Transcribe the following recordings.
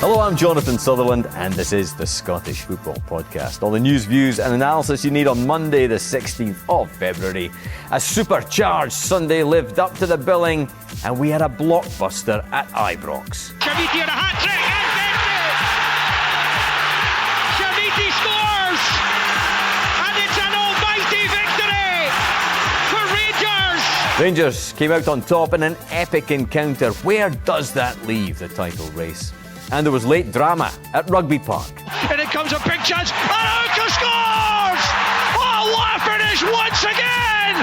Hello, I'm Jonathan Sutherland, and this is the Scottish Football Podcast. All the news, views, and analysis you need on Monday, the 16th of February. A supercharged Sunday lived up to the billing, and we had a blockbuster at Ibrox. Shamiti had a hat-trick, and Shamiti scores! And it's an almighty victory for Rangers! Rangers came out on top in an epic encounter. Where does that leave the title race? And there was late drama at Rugby Park. And it comes a big chance, and Uka scores! Oh, what a finish once again!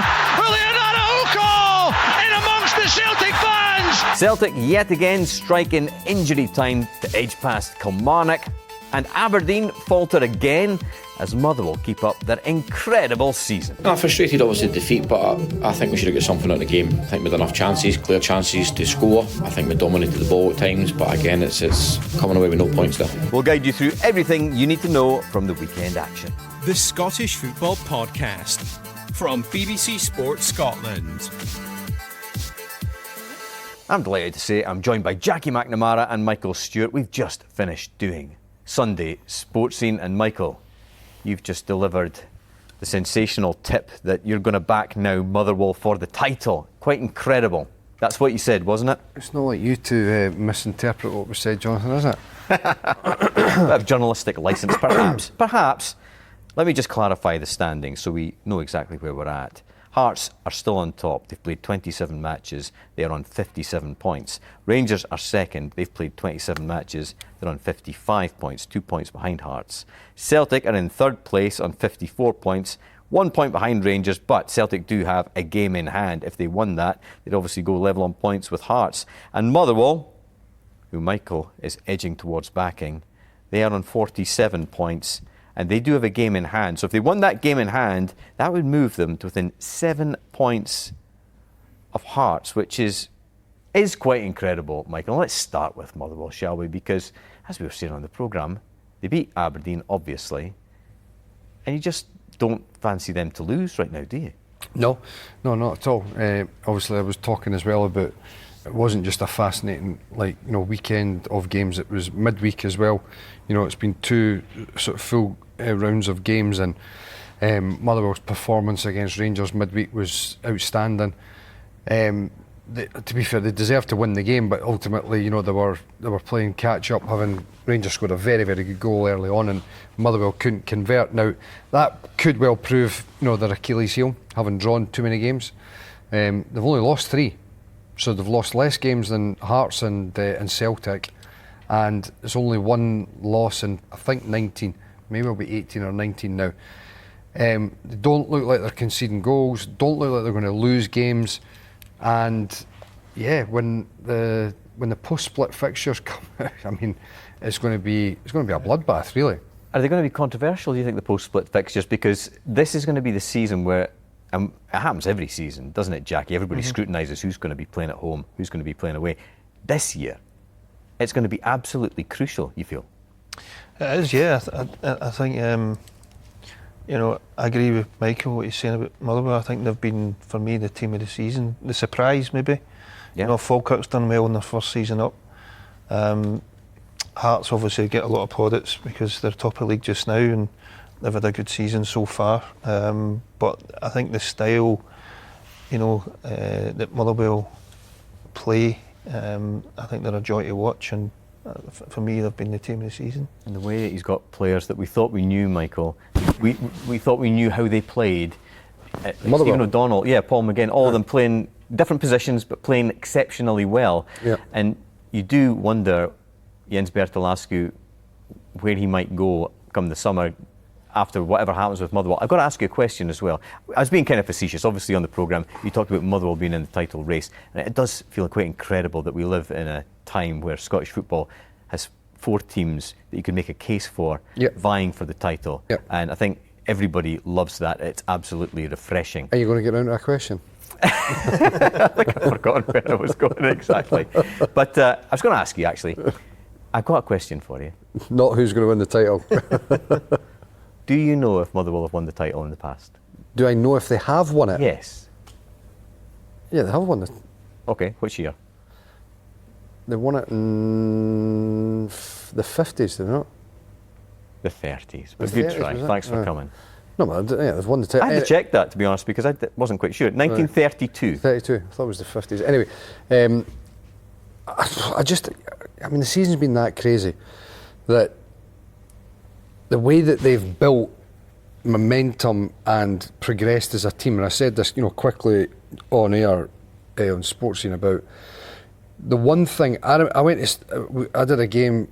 Leonardo Uka in amongst the Celtic fans! Celtic yet again striking injury time to edge past Kilmarnock. And Aberdeen falter again as Motherwell keep up their incredible season. I'm frustrated, obviously, defeat, but I think we should have got something out of the game. I think we had enough chances, clear chances to score. I think we dominated the ball at times, but again, it's coming away with no points there. We'll guide you through everything you need to know from the weekend action. The Scottish Football Podcast from BBC Sports Scotland. I'm delighted to say I'm joined by Jackie McNamara and Michael Stewart. We've just finished doing Sunday Sports Scene, and Michael, you've just delivered the sensational tip that you're going to back now Motherwell for the title. Quite incredible. That's what you said, wasn't it? It's not like you to misinterpret what was said, Jonathan, is it? A bit of journalistic licence, perhaps. Perhaps. Let me just clarify the standings so we know exactly where we're at. Hearts are still on top. They've played 27 matches. They're on 57 points. Rangers are second. They've played 27 matches. They're on 55 points, 2 points behind Hearts. Celtic are in third place on 54 points, 1 point behind Rangers, but Celtic do have a game in hand. If they won that, they'd obviously go level on points with Hearts. And Motherwell, who Michael is edging towards backing, they are on 47 points. And they do have a game in hand. So if they won that game in hand, that would move them to within 7 points of Hearts, which is quite incredible, Michael. Let's start with Motherwell, shall we? Because, as we were saying on the programme, they beat Aberdeen, obviously. And you just don't fancy them to lose right now, do you? No, not at all. Obviously, I was talking as well about it wasn't just a fascinating weekend of games. It was midweek as well. You know, it's been two sort of full rounds of games, and Motherwell's performance against Rangers midweek was outstanding. To be fair, they deserved to win the game, but ultimately, you know, they were playing catch up, having Rangers scored a very, very good goal early on, and Motherwell couldn't convert. Now, that could well prove, you know, their Achilles heel, having drawn too many games. They've only lost 3. So they've lost less games than Hearts and Celtic, and it's only one loss in, I think, 19. Maybe it'll be 18 or 19 now. They don't look like they're conceding goals, don't look like they're going to lose games, and yeah, when the post-split fixtures come out, I mean, it's going to be a bloodbath, really. Are they going to be controversial, do you think, the post-split fixtures? Because this is going to be the season where it happens every season, doesn't it, Jackie? Everybody scrutinises who's going to be playing at home, who's going to be playing away. This year, it's going to be absolutely crucial, you feel? It is, yeah. I think, you know, I agree with Michael, what he's saying about Motherwell. I think they've been, for me, the team of the season. The surprise, maybe. Yeah. You know, Falkirk's done well in their first season up. Hearts obviously get a lot of plaudits because they're top of the league just now, and they've had a good season so far, but I think the style, you know, that Motherwell play, I think they're a joy to watch, and for me, they've been the team of the season. And the way that he's got players that we thought we knew, Michael, we thought we knew how they played. Stephen O'Donnell, Paul McGinn, all of them playing different positions but playing exceptionally well. Yeah. And you do wonder, Jens Bertolascu, where he might go come the summer, after whatever happens with Motherwell. I've got to ask you a question as well. I was being kind of facetious. Obviously on the programme you talked about Motherwell being in the title race, and it does feel quite incredible that we live in a time where Scottish football has 4 teams that you can make a case for vying for the title. And I think everybody loves that. It's absolutely refreshing. Are you going to get around to that question? I think I've forgotten where I was going exactly. But I was going to ask you, actually, I've got a question for you. Not who's going to win the title. Do you know if Motherwell have won the title in the past? Do I know if they have won it? Yes. Yeah, they have won it. Okay, which year? They won it in the 50s, did they not? The 30s. But The good 30s, try. was it? Thanks for coming. No, but they've won the title. I had to check that, to be honest, because I wasn't quite sure. 1932. 32. I thought it was the 50s. Anyway, I mean, the season's been that crazy that the way that they've built momentum and progressed as a team, and I said this, quickly on air on Sports Scene about the one thing I did a game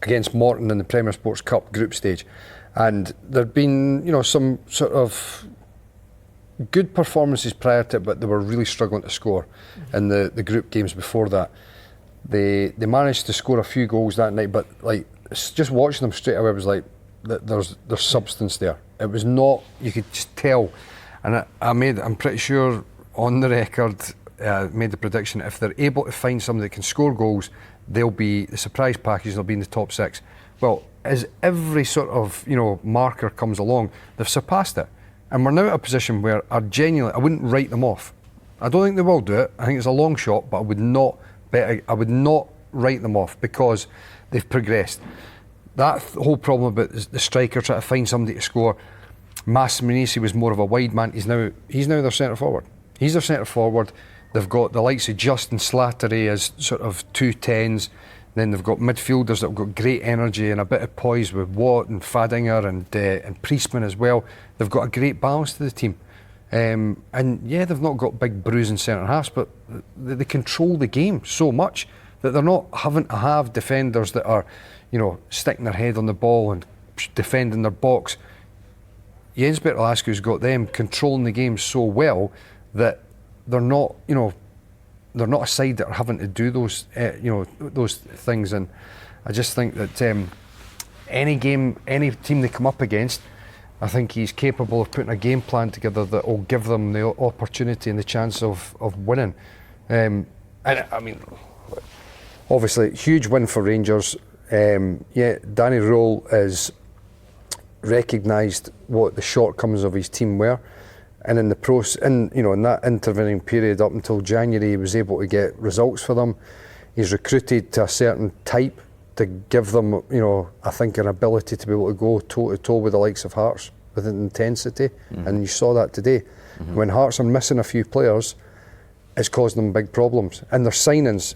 against Morton in the Premier Sports Cup group stage, and there'd been some sort of good performances prior to it, but they were really struggling to score in the group games before that. They managed to score a few goals that night, but just watching them straight away was like there's substance there. It was not, you could just tell, and I'm pretty sure on the record made the prediction, if they're able to find somebody that can score goals, they'll be the surprise package, they'll be in the top 6. Well, as every sort of marker comes along, they've surpassed it, and we're now at a position where I wouldn't write them off. I don't think they will do it. I think it's a long shot, but I would not write them off because they've progressed. That whole problem about the striker trying to find somebody to score, Massimiliano was more of a wide man. He's now their centre forward. He's their centre forward. They've got the likes of Justin Slattery as sort of 2 10s. Then they've got midfielders that have got great energy and a bit of poise with Watt and Fadinger and Priestman as well. They've got a great balance to the team. And yeah, they've not got big bruising centre halves, but they control the game so much that they're not having to have defenders that are, sticking their head on the ball and defending their box. Jens Bertolausku's got them controlling the game so well that they're not a side that are having to do those things. And I just think that any team they come up against, I think he's capable of putting a game plan together that will give them the opportunity and the chance of winning. And I mean, obviously, huge win for Rangers. Danny Röhl has recognised what the shortcomings of his team were, and in that intervening period up until January, he was able to get results for them. He's recruited to a certain type to give them, I think, an ability to be able to go toe to toe with the likes of Hearts with intensity, and you saw that today. When Hearts are missing a few players, it's causing them big problems. And their signings,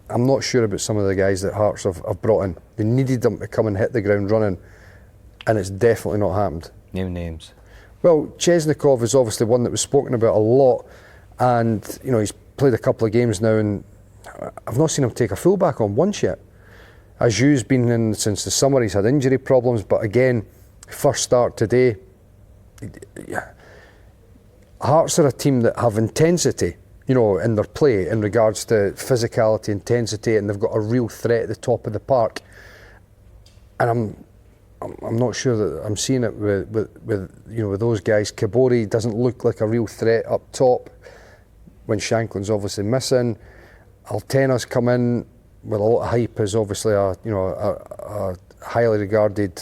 I'm not sure about some of the guys that Hearts have brought in. They needed them to come and hit the ground running, and it's definitely not happened. Name names. Well, Chesnikov is obviously one that was spoken about a lot, and he's played a couple of games now, and I've not seen him take a fullback on once yet. Aju's been in since the summer. He's had injury problems, but again, first start today. Hearts are a team that have intensity, in their play in regards to physicality, intensity, and they've got a real threat at the top of the park. And I'm not sure that I'm seeing it with those guys. Kabori doesn't look like a real threat up top when Shanklin's obviously missing. Altena's come in with a lot of hype as obviously a highly regarded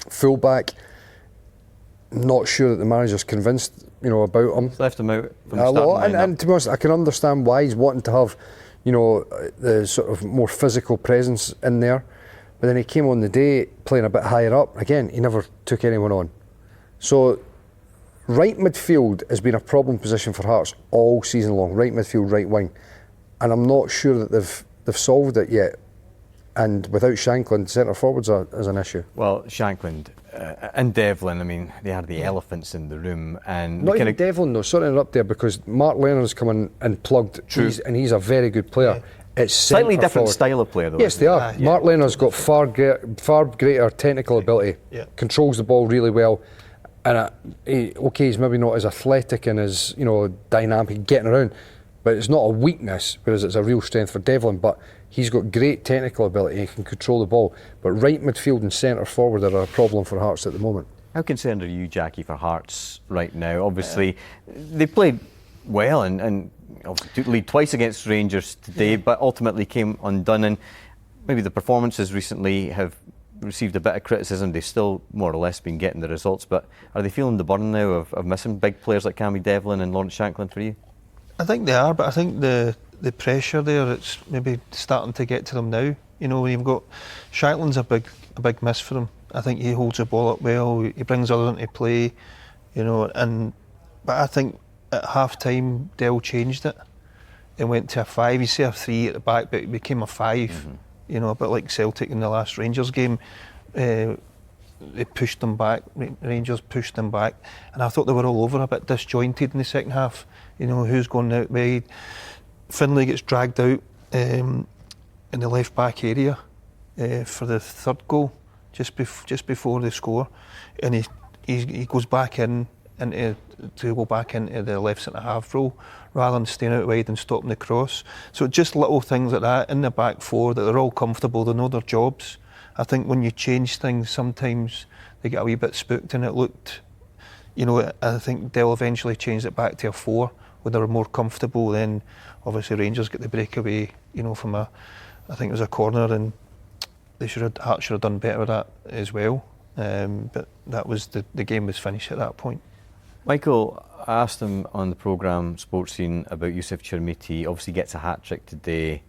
fullback. Not sure that the manager's convinced about him. Left him out from a the lot, and to be honest, I can understand why he's wanting to have the sort of more physical presence in there. But then he came on the day playing a bit higher up. Again, he never took anyone on. So right midfield has been a problem position for Hearts all season long. Right midfield, right wing, and I'm not sure that they've solved it yet. And without Shanklin, centre forwards is an issue. Well, Shanklin and Devlin, I mean, they are the elephants in the room. And not even Devlin though. Sorry to interrupt there, because Mark Leonard's come in and plugged. And he's a very good player. Yeah. It's slightly different style of player though. Yes, they are. Mark Leonard's got far greater technical ability. Yeah. Controls the ball really well. And he's maybe not as athletic and as dynamic getting around, but it's not a weakness, whereas it's a real strength for Devlin. But he's got great technical ability, he can control the ball. But right midfield and centre forward are a problem for Hearts at the moment. How concerned are you, Jackie, for Hearts right now? Obviously, they played well and took the lead twice against Rangers today, but ultimately came undone. And maybe the performances recently have received a bit of criticism. They've still more or less been getting the results, but are they feeling the burden now of missing big players like Cammy Devlin and Lawrence Shanklin for you? I think they are, but I think the the pressure there, it's maybe starting to get to them now. You know, you've got Shackland's a big miss for him. I think he holds the ball up well. He brings others into play. You know, but I think at half time Dell changed it and went to a 5. You say a 3 at the back, but it became a 5. Mm-hmm. You know, a bit like Celtic in the last Rangers game. They pushed them back. Rangers pushed them back, and I thought they were all over, a bit disjointed in the second half. You know, who's going out wide? Finlay gets dragged out in the left back area for the third goal, just before they score, and he goes back to go back into the left centre half role rather than staying out wide and stopping the cross. So just little things like that in the back four that they're all comfortable, they know their jobs. I think when you change things, sometimes they get a wee bit spooked, and it looked, you know, I think Dell eventually changed it back to a 4 where they were more comfortable. Then obviously Rangers get the breakaway, you know, from I think it was a corner, and Hearts should have done better with that as well. But that was the game was finished at that point. Michael, I asked him on the programme Sports Scene about Youssef Chermiti. Obviously gets a hat-trick today.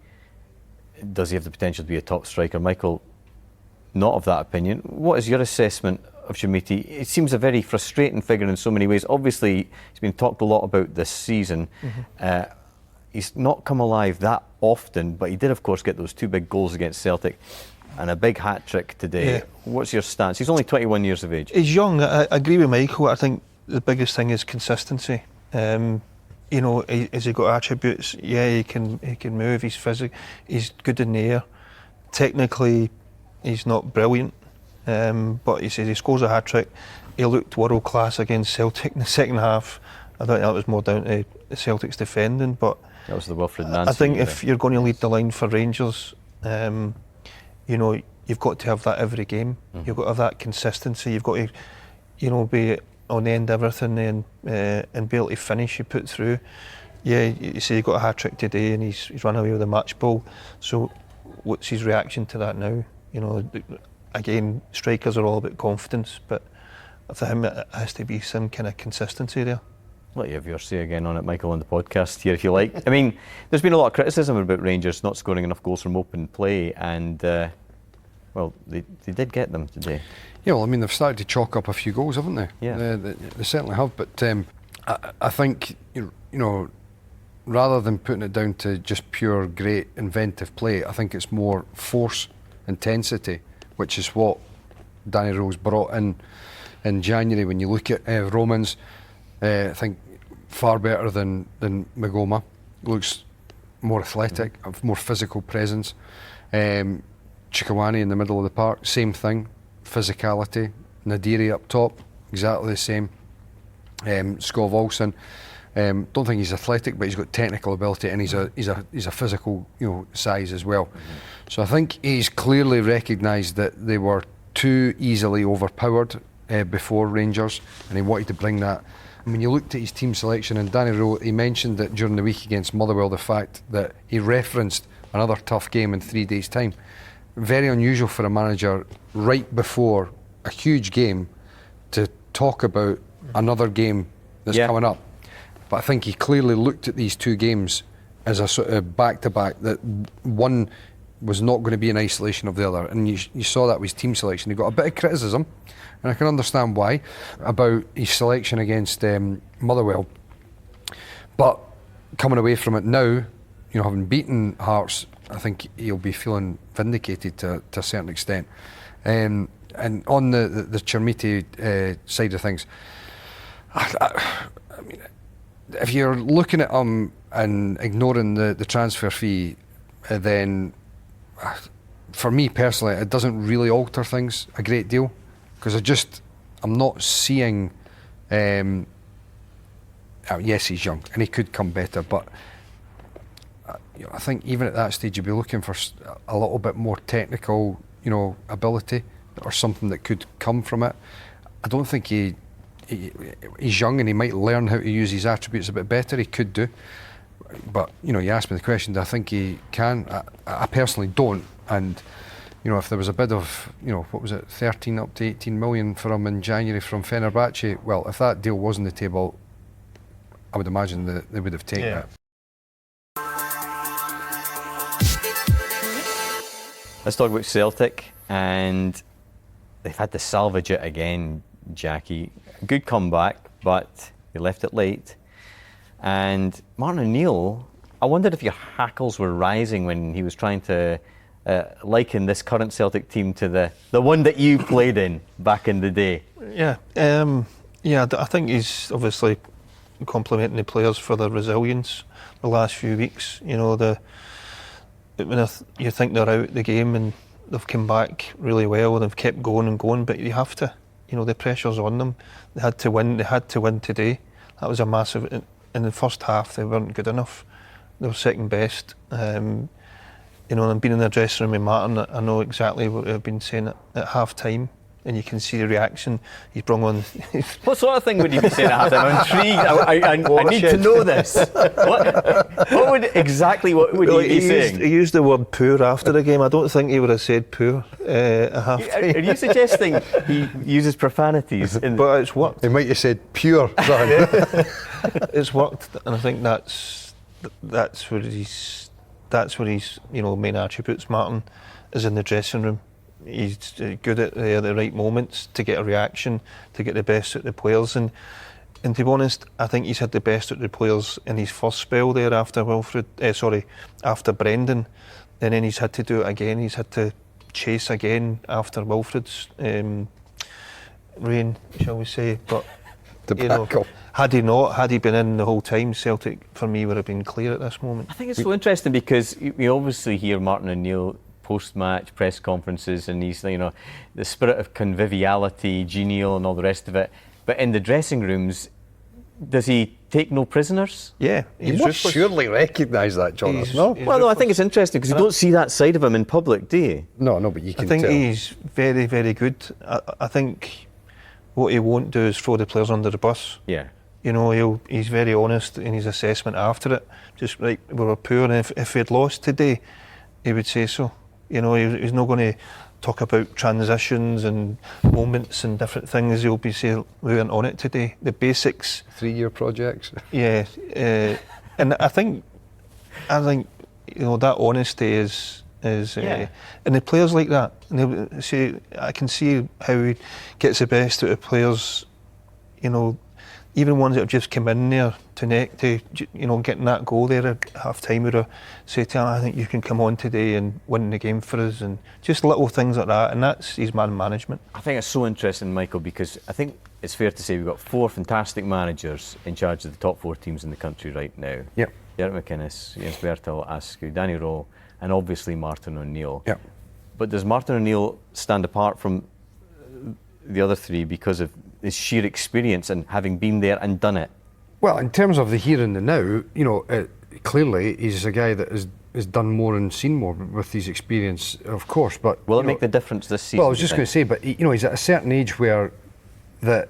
Does he have the potential to be a top striker? Michael, not of that opinion. What is your assessment of Chermiti? It seems a very frustrating figure in so many ways. Obviously, he's been talked a lot about this season. Mm-hmm. He's not come alive that often, but he did, of course, get those 2 big goals against Celtic and a big hat-trick today. Yeah. What's your stance? He's only 21 years of age. He's young. I agree with Michael. I think the biggest thing is consistency. You know, has he got attributes? Yeah, he can move. He's physical. He's good in the air. Technically, he's not brilliant. But he says he scores a hat-trick. He looked world class against Celtic in the second half. I think that was more down to the Celtic's defending, but that was the Wilfred Nancy. I think if you're going to lead the line for Rangers, you know, you've got to have that every game. Mm-hmm. You've got to have that consistency. You've got to, you know, be on the end of everything and be able to finish. You put through. Yeah, you say he got a hat trick today and he's run away with a match ball. So, what's his reaction to that now? You know, again, strikers are all about confidence, but for him it has to be some kind of consistency there. Let you have your say again on it, Michael, on the podcast here if you like. I mean, there's been a lot of criticism about Rangers not scoring enough goals from open play, and well, they did get them today. Yeah, well, I mean, they've started to chalk up a few goals, haven't they? Yeah, they certainly have. But I think, you know, rather than putting it down to just pure great inventive play, I think it's more force, intensity, which is what Danny Rose brought in January. When you look at Romans, I think far better than McNamara. Looks more athletic, more physical presence. Chikawani in the middle of the park, same thing, physicality. Nadiri up top, exactly the same. Skov Olsen, don't think he's athletic, but he's got technical ability, and he's a physical, you know, size as well. Mm-hmm. So I think he's clearly recognised that they were too easily overpowered before Rangers, and he wanted to bring that. And when you looked at his team selection, and Danny Rowe, he mentioned that during the week against Motherwell, the fact that he referenced another tough game in 3 days' time. Very unusual for a manager right before a huge game to talk about another game that's coming up. But I think he clearly looked at these 2 games as a sort of back-to-back, that one was not going to be in isolation of the other, and you saw that with his team selection. He got a bit of criticism, and I can understand why, about his selection against Motherwell. But coming away from it now, you know, having beaten Hearts, I think he'll be feeling vindicated to a certain extent. And on the Chermiti side of things, I mean, if you're looking at him and ignoring the transfer fee, then for me personally, it doesn't really alter things a great deal, because I'm not seeing. Yes, he's young and he could come better, but you know, I think even at that stage you'd be looking for a little bit more technical, you know, ability or something that could come from it. I don't think he's young, and he might learn how to use his attributes a bit better. He could do, but you know, you asked me the question, do I think he can? I personally don't. And you know, if there was a bid of, you know, what was it, 13 up to 18 million for him in January from Fenerbahce, well, if that deal was on the table, I would imagine that they would have taken it. Let's talk about Celtic, and they've had to salvage it again, Jackie. Good comeback, but they left it late. And Martin O'Neill, I wondered if your hackles were rising when he was trying to liken this current Celtic team to the one that you played in back in the day. Yeah, I think he's obviously complimenting the players for their resilience the last few weeks. You know, you think they're out the game and they've come back really well and they've kept going and going, but you have to. You know, the pressure's on them. They had to win. They had to win today. That was a massive. In the first half, they weren't good enough. They were second best. You know, and being in the dressing room with Martin, I know exactly what I've been saying at half time, and you can see the reaction. He's brought on. What sort of thing would you be saying at half time? I'm intrigued. I need to know this. What would he be saying? He used the word poor after the game. I don't think he would have said poor at half time. Are you suggesting he uses profanities? But it's worked. He might have said pure. It's worked, and I think that's where his main attributes. Martin is in the dressing room. He's good at the right moments to get a reaction, to get the best out of the players, and to be honest, I think he's had the best out of the players in his first spell there after Brendan, and then he's had to do it again. He's had to chase again after Wilfred's reign, shall we say? But had he been in the whole time, Celtic for me would have been clear at this moment. I think it's so interesting because we obviously hear Martin O'Neill post-match press conferences, and he's, you know, the spirit of conviviality, genial, and all the rest of it. But in the dressing rooms, does he take no prisoners? Yeah, you must surely recognise that, Jonathan. No, I think it's interesting because you don't see that side of him in public, do you? No, but you can tell. I think he's very, very good. I think what he won't do is throw the players under the bus. Yeah. You know, he's very honest in his assessment after it. Just like, we were poor, and if he had lost today, he would say so. You know, he's not going to talk about transitions and moments and different things. He'll be saying, we weren't on it today. The basics. 3-year projects. Yeah, and I think you know, that honesty is and the players like that. And they'll say, I can see how he gets the best out of players. You know, even ones that have just come in there to getting that goal there at half time, would have said to him, I think you can come on today and win the game for us, and just little things like that, and that's his man management. I think it's so interesting, Michael, because I think it's fair to say we've got 4 fantastic managers in charge of the top 4 teams in the country right now. Yep. Derek McInnes, Jens Bertel, Askew, Danny Rowe, and obviously Martin O'Neill. Yep. But does Martin O'Neill stand apart from the other 3 because of his sheer experience and having been there and done it? Well, in terms of the here and the now, you know, clearly he's a guy that has done more and seen more with his experience, of course. But will it make the difference this season? Well, I was just going to say, but you know, he's at a certain age where the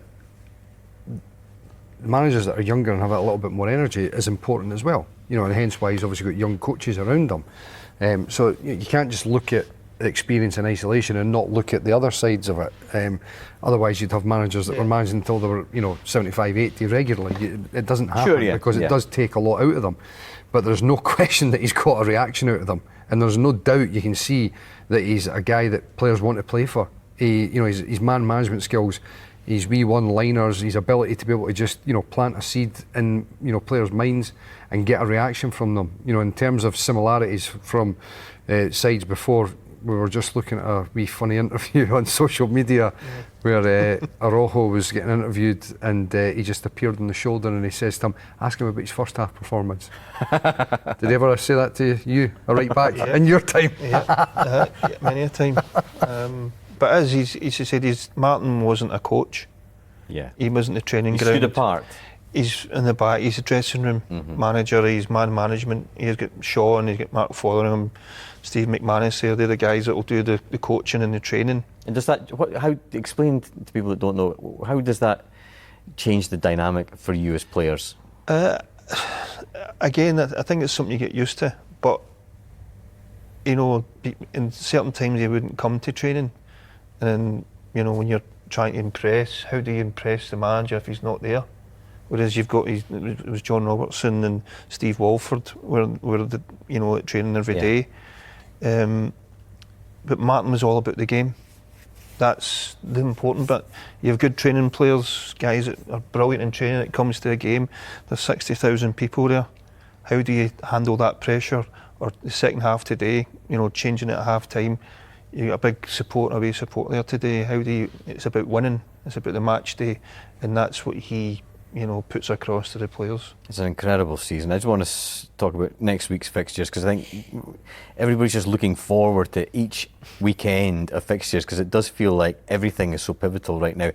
managers that are younger and have a little bit more energy is important as well. You know, and hence why he's obviously got young coaches around him. So you can't just look at experience in isolation and not look at the other sides of it. Otherwise you'd have managers that were managing until they were, you know, 75, 80 regularly. It doesn't happen because it does take a lot out of them. But there's no question that he's got a reaction out of them, and there's no doubt you can see that he's a guy that players want to play for. His man management skills, his wee one-liners, his ability to be able to just, you know, plant a seed in, you know, players' minds and get a reaction from them. You know, in terms of similarities from sides before, we were just looking at a wee funny interview on social media where Araujo was getting interviewed, and he just appeared on the shoulder and he says to him, ask him about his first half performance. Did he ever say that to you, a right back, in your time? Many a time. But as he said, Martin wasn't a coach. Yeah. He wasn't the training ground. He stood apart. He's in the back, he's a dressing room manager, he's man management. He's got Sean, he's got Mark Fotheringham, Steve McManus there. They're the guys that will do the coaching and the training. And does that, explain to people that don't know, how does that change the dynamic for you as players? Again, I think it's something you get used to, but you know, in certain times he wouldn't come to training, and you know, when you're trying to impress, how do you impress the manager if he's not there? Whereas you've got, it was John Robertson and Steve Walford were at training every day. but Martin was all about the game. That's the important bit. You have good training players, guys that are brilliant in training. It comes to a game, there's 60,000 people there. How do you handle that pressure? Or the second half today, changing it at half time. You got a big away support there today. It's about winning, it's about the match day, and that's what he puts across to the players. It's an incredible season. I just want to talk about next week's fixtures, because I think everybody's just looking forward to each weekend of fixtures, because it does feel like everything is so pivotal right now.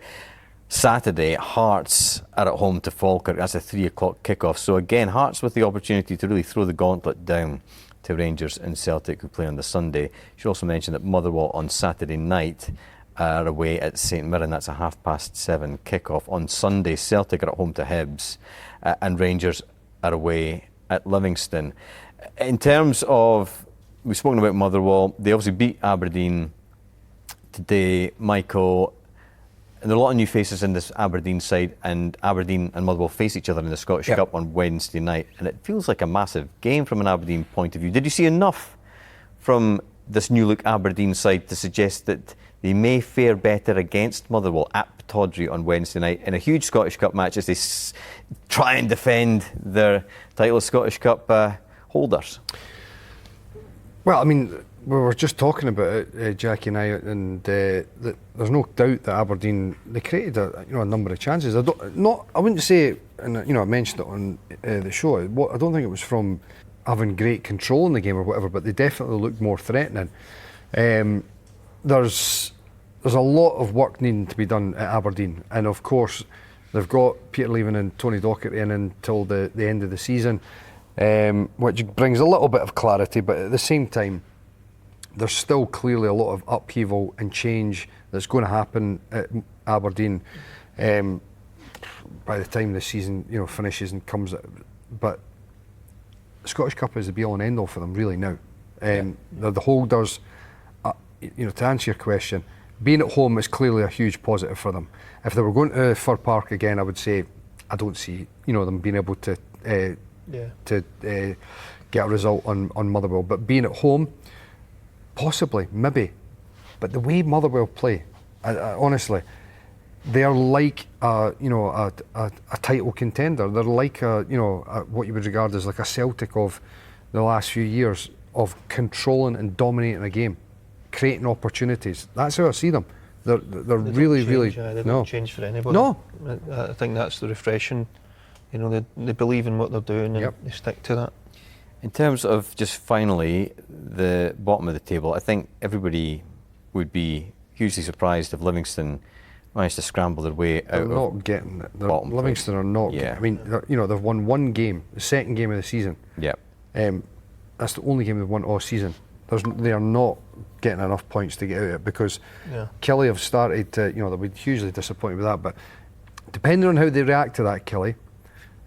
Saturday, Hearts are at home to Falkirk. That's a 3 o'clock kickoff. So again, Hearts with the opportunity to really throw the gauntlet down to Rangers and Celtic, who play on the Sunday. You should also mention that Motherwell on Saturday night are away at St Mirren. That's a 7:30 kickoff. On Sunday, Celtic are at home to Hibs, and Rangers are away at Livingston. In terms of, we've spoken about Motherwell, they obviously beat Aberdeen today, Michael. And there are a lot of new faces in this Aberdeen side, and Aberdeen and Motherwell face each other in the Scottish Cup on Wednesday night, and it feels like a massive game from an Aberdeen point of view. Did you see enough from this new look Aberdeen side to suggest that they may fare better against Motherwell at Pittodrie on Wednesday night in a huge Scottish Cup match as they try and defend their title of Scottish Cup holders? Well, I mean, we were just talking about it, Jackie and I, and there's no doubt that Aberdeen, they created a number of chances. I wouldn't say, and I mentioned it on the show, I don't think it was from having great control in the game or whatever, but they definitely looked more threatening. There's a lot of work needing to be done at Aberdeen, and of course they've got Peter Leaving and Tony Docherty in until the end of the season, which brings a little bit of clarity, but at the same time there's still clearly a lot of upheaval and change that's going to happen at Aberdeen by the time the season finishes and comes. But the Scottish Cup is the be all and end all for them really now. They're the holders. To answer your question, being at home is clearly a huge positive for them. If they were going to Fir Park again, I would say I don't see them being able to get a result on Motherwell. But being at home, possibly, maybe. But the way Motherwell play, honestly, they are like a title contender. They're like what you would regard as like a Celtic of the last few years, of controlling and dominating a game, creating opportunities. That's how I see them. They're really, really they don't change for anybody. No, I think that's the refreshing. They believe in what they're doing and they stick to that. In terms of just finally the bottom of the table, I think everybody would be hugely surprised if Livingston managed to scramble their way out. They're not getting it. Livingston are not. Yeah. I mean, they've won one game, the second game of the season. Yeah. That's the only game they've won all season. They are not getting enough points to get out of it because Killie have started to. They'll be hugely disappointed with that. But depending on how they react to that, Killie,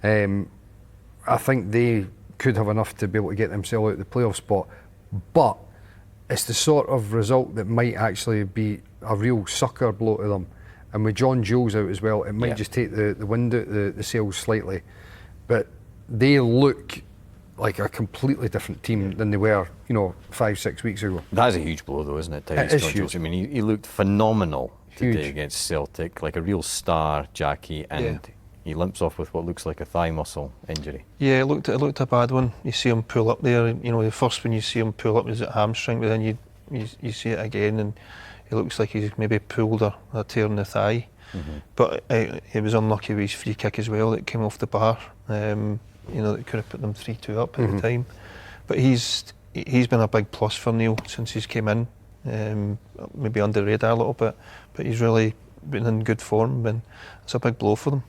I think they could have enough to be able to get themselves out of the playoff spot. But it's the sort of result that might actually be a real sucker blow to them. And with John Jules out as well, it might just take the wind out the sails slightly. But they look like a completely different team than they were, 5-6 weeks ago. That is a huge blow though, isn't it? It is John huge. Jules. I mean, he looked phenomenal today Huge. against Celtic, like a real star, Jackie, and he limps off with what looks like a thigh muscle injury. Yeah, it looked a bad one. You see him pull up there. The first when you see him pull up is at hamstring, but then you see it again, and it looks like he's maybe pulled a tear in the thigh. Mm-hmm. But he was unlucky with his free kick as well that came off the bar. That could have put them 3-2 up at the time. But he's been a big plus for Neil since he's came in. Maybe under the radar a little bit, but he's really been in good form, and it's a big blow for them.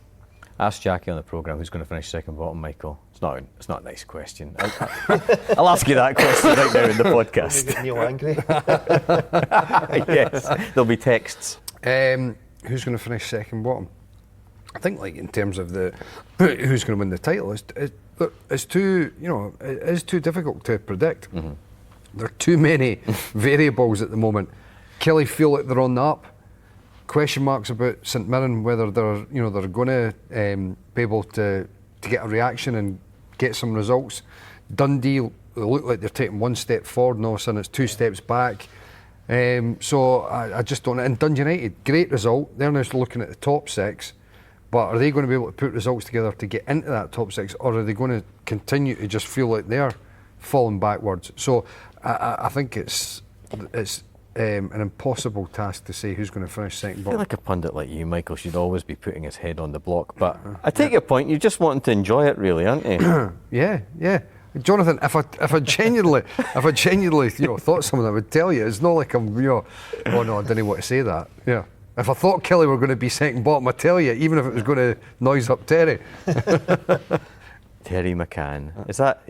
Ask Jackie on the programme who's going to finish second bottom, Michael. It's not a nice question. I'll ask you that question right now in the podcast. Get Neil angry. Yes, there'll be texts. Who's going to finish second bottom? I think, like in terms of the who's going to win the title, it's too it is too difficult to predict. Mm-hmm. There are too many variables at the moment. Killie feel like they're on the up. Question marks about St Mirren, whether they're going to be able to get a reaction and get some results. Dundee, they look like they're taking one step forward, and all of a sudden it's two steps back. So I just don't know. And Dundee United, great result. They're now looking at the top 6. But are they going to be able to put results together to get into that top 6, or are they going to continue to just feel like they're falling backwards? So I think it's an impossible task to say who's going to finish second. I feel like a pundit like you, Michael, should always be putting his head on the block. But I take your point. You're just wanting to enjoy it, really, aren't you? Yeah. Jonathan, if I genuinely, thought something, I would tell you. It's not like I'm, oh no, I didn't want to say that. Yeah. If I thought Kelly were going to be second bottom, I'd tell you, even if it was going to noise up Terry. Terry McCann. Is that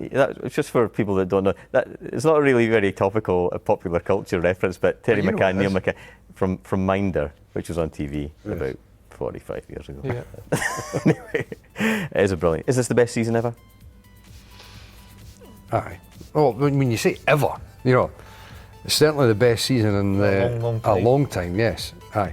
just for people that don't know? That it's not really very topical, a popular culture reference, but Terry McCann, Neil McCann from Minder, which was on TV about 45 years ago. Yeah. Anyway, it is a brilliant. Is this the best season ever? Aye. Oh, when you say ever, it's certainly the best season in a long time. Yes. Aye.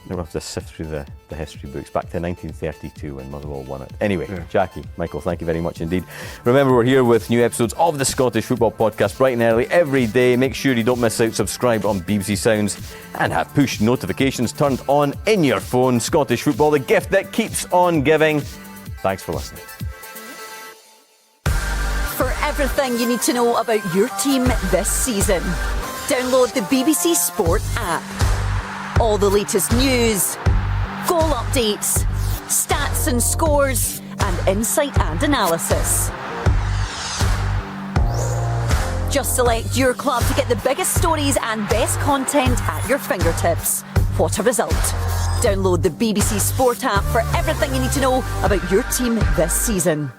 We'll have to sift through the history books back to 1932 when Motherwell won it. Anyway, Jackie, Michael, thank you very much indeed. Remember, we're here with new episodes of the Scottish Football Podcast bright and early every day. Make sure you don't miss out. Subscribe on BBC Sounds and have push notifications turned on in your phone. Scottish Football, the gift that keeps on giving. Thanks for listening. For everything you need to know about your team this season, download the BBC Sport app. All the latest news, goal updates, stats and scores, and insight and analysis. Just select your club to get the biggest stories and best content at your fingertips. What a result. Download the BBC Sport app for everything you need to know about your team this season.